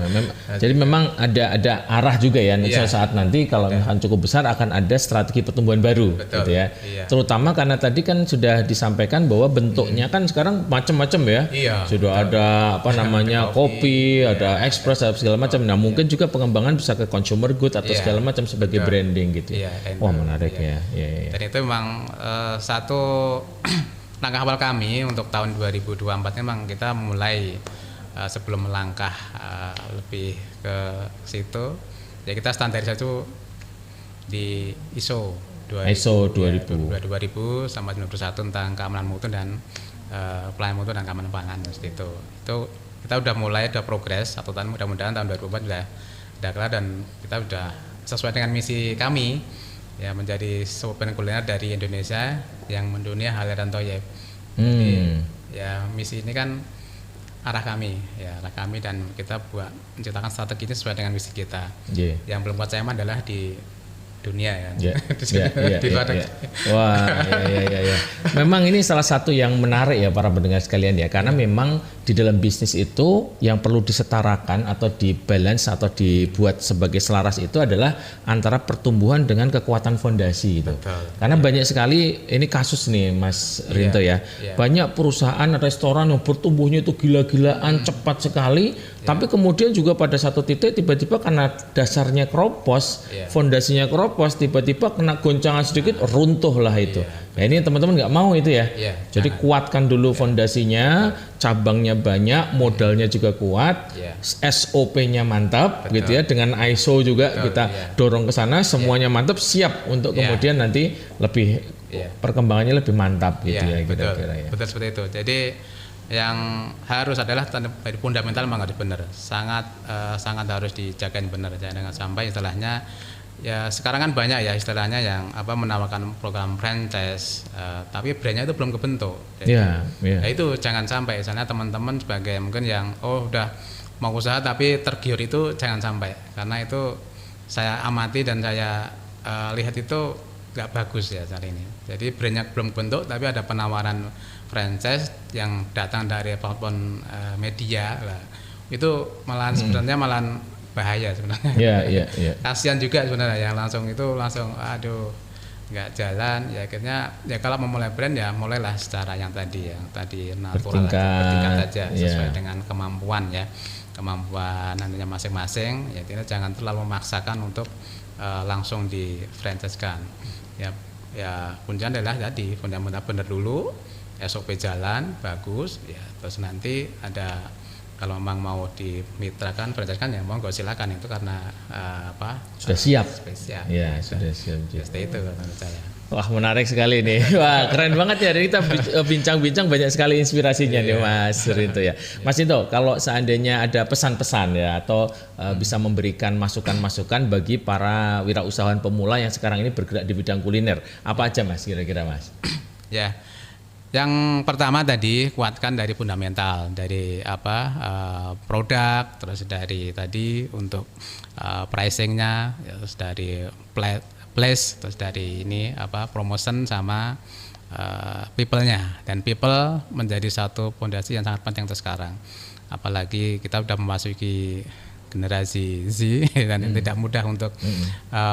Jadi memang ada arah juga ya. Saat nanti kalau misalkan cukup besar akan ada strategi pertumbuhan baru. Betul. Gitu ya. Iya. Terutama karena tadi kan sudah disampaikan bahwa bentuknya kan sekarang macam-macam ya. Iya, sudah ada apa namanya kopi, ada express, ada segala macam. Nah mungkin juga pengembangan bisa ke consumer good atau segala macam sebagai branding gitu. Wah menarik ya. Dan itu memang satu langkah awal kami untuk tahun 2024 memang kita mulai sebelum melangkah lebih ke situ ya, kita standarisasi di ISO 2000 sama 91 tentang keamanan mutu dan pelayanan mutu dan keamanan pangan seperti itu. Itu kita udah mulai, udah progres satu tahun, mudah-mudahan tahun 2024 sudah kelar dan kita udah sesuai dengan misi kami ya, menjadi sebuah kuliner dari Indonesia yang mendunia halal dan thayyib. Jadi ya misi ini kan arah kami dan kita menciptakan strategi ini sesuai dengan misi kita. Yang belum kuat saya adalah di dunia ya. Di luar negeri. Wah, ya. Memang ini salah satu yang menarik ya para pendengar sekalian ya, karena memang di dalam bisnis itu yang perlu disetarakan atau dibalance atau dibuat sebagai selaras itu adalah antara pertumbuhan dengan kekuatan fondasi gitu. Betul. Karena banyak sekali ini kasus nih Mas Rinto ya. Banyak perusahaan restoran yang bertumbuhnya itu gila-gilaan cepat sekali, tapi kemudian juga pada satu titik tiba-tiba karena dasarnya keropos, fondasinya keropos, tiba-tiba kena goncangan sedikit runtuh lah itu. Nah ini teman-teman nggak mau itu ya. Jadi kuatkan dulu fondasinya, cabangnya banyak, modalnya juga kuat, SOP-nya mantap. Betul. Gitu ya, dengan ISO juga kita dorong ke sana, semuanya mantap, siap untuk kemudian nanti lebih perkembangannya lebih mantap gitu ya. Kira-kira ya. Betul seperti itu. Jadi yang harus adalah dari fundamental memang harus benar, sangat harus dijagain benar, jangan sampai istilahnya ya sekarang kan banyak ya istilahnya yang menawarkan program franchise tapi brandnya itu belum kebentuk. Jadi, ya itu jangan sampai misalnya teman-teman sebagai mungkin yang udah mau usaha tapi tergiur, itu jangan sampai, karena itu saya amati dan saya lihat itu nggak bagus ya saat ini. Jadi brandnya belum kebentuk tapi ada penawaran franchise yang datang dari platform media lah, itu malahan sebenarnya malahan bahaya sebenarnya. Iya. Kasihan juga sebenarnya yang langsung aduh nggak jalan ya, akhirnya ya kalau memulai brand ya mulailah secara yang tadi natural bertingkat saja sesuai dengan kemampuan nantinya masing-masing ya, tidak jangan terlalu memaksakan untuk langsung di franchise-kan ya kuncinya adalah tadi fundamental benar dulu, SOP jalan bagus ya, terus nanti ada kalau memang mau dimitrakan franchise-kan ya monggo silakan, itu karena sudah siap. Spesial. Ya, sudah siap. Seperti itu menurut saya. Wah menarik sekali nih. Wah keren banget ya. Jadi kita bincang-bincang banyak sekali inspirasinya nih Mas Rinto ya. Mas Rinto, kalau seandainya ada pesan-pesan ya atau bisa memberikan masukan-masukan bagi para wirausahawan pemula yang sekarang ini bergerak di bidang kuliner, apa aja Mas kira-kira Mas? Ya. Yang pertama tadi kuatkan dari fundamental, dari produk, terus dari tadi untuk pricingnya, terus dari place, terus dari ini promotion sama people-nya, dan people menjadi satu fondasi yang sangat penting untuk sekarang. Apalagi kita sudah memasuki generasi Z dan tidak mudah untuk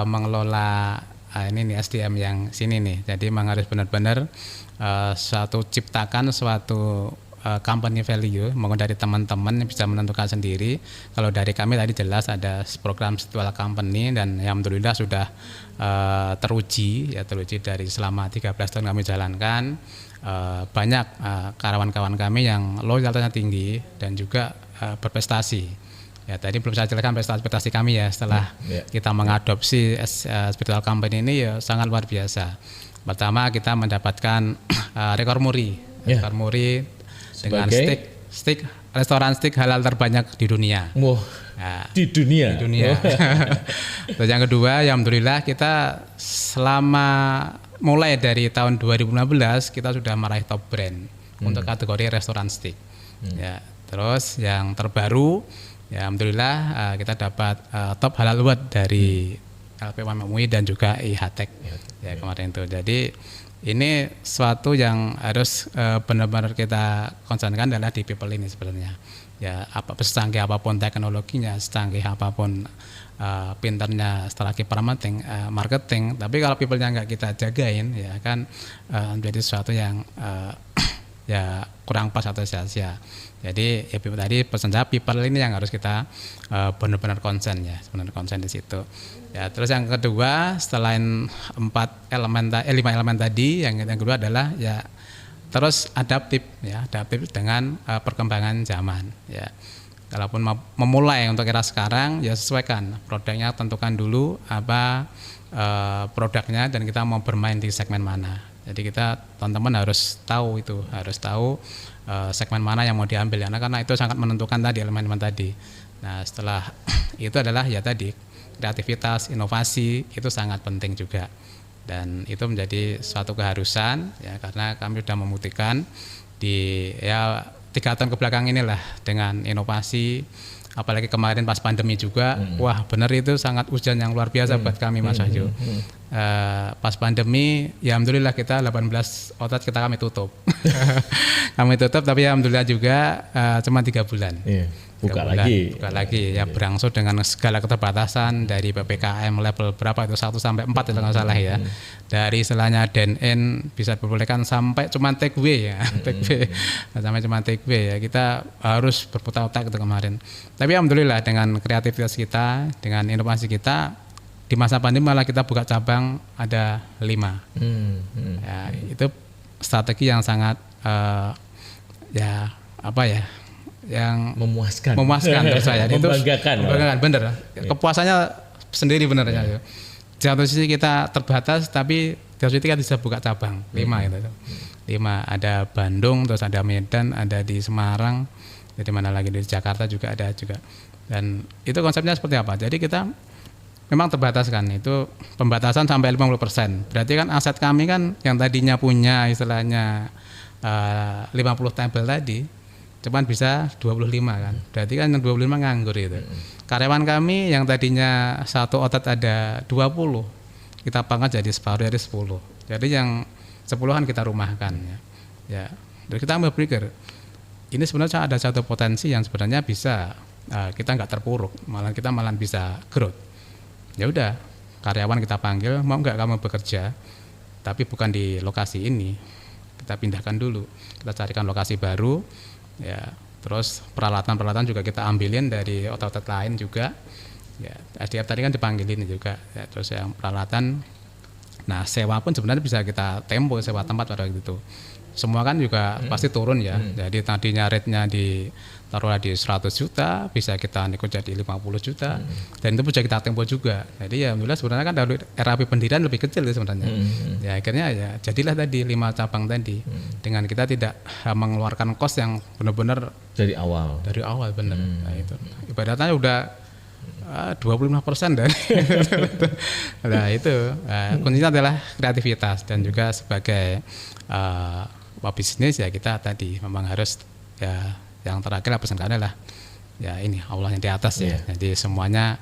mengelola ini nih SDM yang sini nih. Jadi memang harus benar-benar ciptakan suatu company value, mungkin dari teman-teman bisa menentukan sendiri. Kalau dari kami tadi jelas ada program virtual company dan alhamdulillah sudah teruji dari selama 13 tahun kami jalankan. Banyak karyawan-kawan kami yang loyalitasnya tinggi dan juga berprestasi. Ya tadi belum saya jelaskan prestasi kami ya setelah kita mengadopsi virtual company ini ya sangat luar biasa. Pertama kita mendapatkan rekor muri. Rekor muri dengan steak restoran steak halal terbanyak di dunia. Wah, Nah, di dunia. di dunia. Terus yang kedua, ya alhamdulillah kita selama mulai dari tahun 2015 kita sudah meraih top brand untuk kategori restoran steak. Ya, terus yang terbaru, ya alhamdulillah kita dapat top halal award dari LP1 MUI dan juga IHTEC ya kemarin itu. Jadi ini suatu yang harus benar-benar kita concernkan adalah di people ini sebenarnya. Ya, secanggih apapun teknologinya, secanggih apapun pinternya strategi marketing, tapi kalau people-nya nggak kita jagain, ya kan menjadi sesuatu yang ya kurang pas atau sia-sia. Jadi ya tadi pesan saya people ini yang harus kita benar-benar konsen ya, sebenarnya konsen di situ. Ya, terus yang kedua selain 5 elemen tadi, yang kedua adalah ya terus adaptif dengan perkembangan zaman ya. Kalaupun memulai untuk era sekarang ya sesuaikan produknya, tentukan dulu apa produknya dan kita mau bermain di segmen mana. Jadi kita teman-teman harus tahu segmen mana yang mau diambil karena itu sangat menentukan tadi elemen-elemen tadi. Nah, setelah itu adalah ya tadi kreativitas, inovasi itu sangat penting juga. Dan itu menjadi suatu keharusan ya karena kami sudah membuktikan di 3 tahun kebelakang inilah dengan inovasi, apalagi kemarin pas pandemi juga, wah benar itu sangat ujian yang luar biasa buat kami Mas Wahyu. Pas pandemi ya alhamdulillah kita 18 outlet kami tutup. Kami tutup tapi alhamdulillah juga cuma 3 bulan. Buka lagi ya berangsur dengan segala keterbatasan dari PPKM level berapa itu 1 sampai 4 itu nggak salah ya. Dari istilahnya dine-in bisa diperbolehkan sampai cuma take away ya. Sampai cuma take away ya, kita harus berputar otak itu kemarin. Tapi alhamdulillah dengan kreativitas kita, dengan inovasi kita di masa pandemi malah kita buka cabang ada 5. Ya, itu strategi yang sangat yang memuaskan menurut saya. Membanggakan bener. Kepuasannya sendiri benernya. Di satu sisi kita terbatas tapi di satu sisi kita bisa buka cabang 5 itu. 5 ada Bandung, terus ada Medan, ada di Semarang, jadi mana lagi di Jakarta juga ada juga. Dan itu konsepnya seperti apa? Jadi kita memang terbatas kan, itu pembatasan sampai 50%. Berarti kan aset kami kan yang tadinya punya istilahnya 50 tabel tadi cuman bisa 25 kan. Berarti kan yang 25 nganggur itu. Karyawan kami yang tadinya satu outlet ada 20, kita pangkat jadi separuh dari 10. Jadi yang 10-an kita rumahkan ya. Ya. Terus kita berpikir ini sebenarnya ada satu potensi yang sebenarnya bisa kita nggak terpuruk, kita malah bisa growth. Ya udah, karyawan kita panggil, mau nggak kamu bekerja, tapi bukan di lokasi ini, kita pindahkan dulu, kita carikan lokasi baru, ya. Terus peralatan juga kita ambilin dari outlet lain juga, ya. SDF tadi kan dipanggilin juga, ya. Terus yang peralatan, nah sewa pun sebenarnya bisa kita tempo sewa tempat pada gitu. Semua kan juga pasti turun ya. Jadi tadinya rate-nya taruhlah di 100 juta, bisa kita nego jadi 50 juta. Dan itu bisa kita tempo juga. Jadi ya alhamdulillah sebenarnya kan dari RAP pendirian lebih kecil sebenarnya. Ya akhirnya ya jadilah tadi 5 cabang tadi. Dengan kita tidak mengeluarkan kos yang benar-benar dari awal benar. Nah itu ibaratnya udah 25% dari nah itu kuncinya adalah kreativitas dan juga sebagai bisnis ya kita tadi memang harus ya yang terakhir pesan adalah ya ini Allah yang di atas ya. Jadi semuanya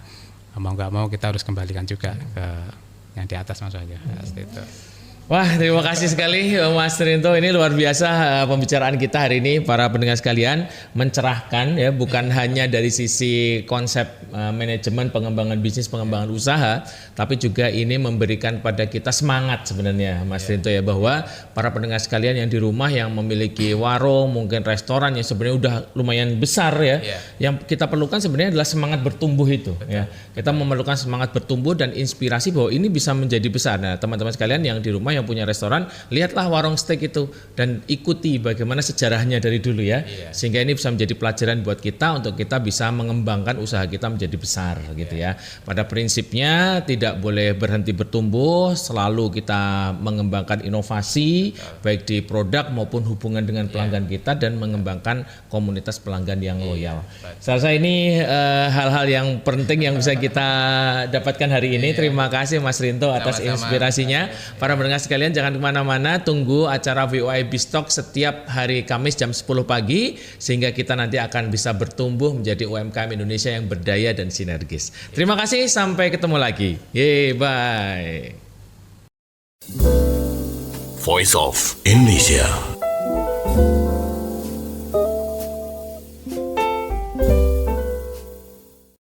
mau nggak mau kita harus kembalikan juga ke yang di atas maksudnya. Seperti itu. Wah, terima kasih sekali Mas Rinto. Ini luar biasa pembicaraan kita hari ini, para pendengar sekalian, mencerahkan ya, bukan hanya dari sisi konsep manajemen, pengembangan bisnis, pengembangan usaha, tapi juga ini memberikan pada kita semangat sebenarnya Mas Rinto ya, bahwa para pendengar sekalian yang di rumah yang memiliki warung, mungkin restoran yang sebenarnya udah lumayan besar ya, yang kita perlukan sebenarnya adalah semangat bertumbuh itu. Ya. Kita memerlukan semangat bertumbuh dan inspirasi bahwa ini bisa menjadi besar. Nah, teman-teman sekalian yang di rumah yang punya restoran, lihatlah warung steak itu dan ikuti bagaimana sejarahnya dari dulu ya. Sehingga ini bisa menjadi pelajaran buat kita untuk kita bisa mengembangkan usaha kita menjadi besar gitu ya. Pada prinsipnya tidak boleh berhenti bertumbuh, selalu kita mengembangkan inovasi baik di produk maupun hubungan dengan pelanggan kita dan mengembangkan komunitas pelanggan yang loyal. Saya rasa ini hal-hal yang penting yang bisa kita dapatkan hari ini. Terima kasih Mas Rinto atas inspirasinya. Para pendengar sekalian jangan kemana-mana, tunggu acara VOA Biztalk setiap hari Kamis jam 10 pagi sehingga kita nanti akan bisa bertumbuh menjadi UMKM Indonesia yang berdaya dan sinergis. Terima kasih, sampai ketemu lagi. Bye. Voice of Indonesia.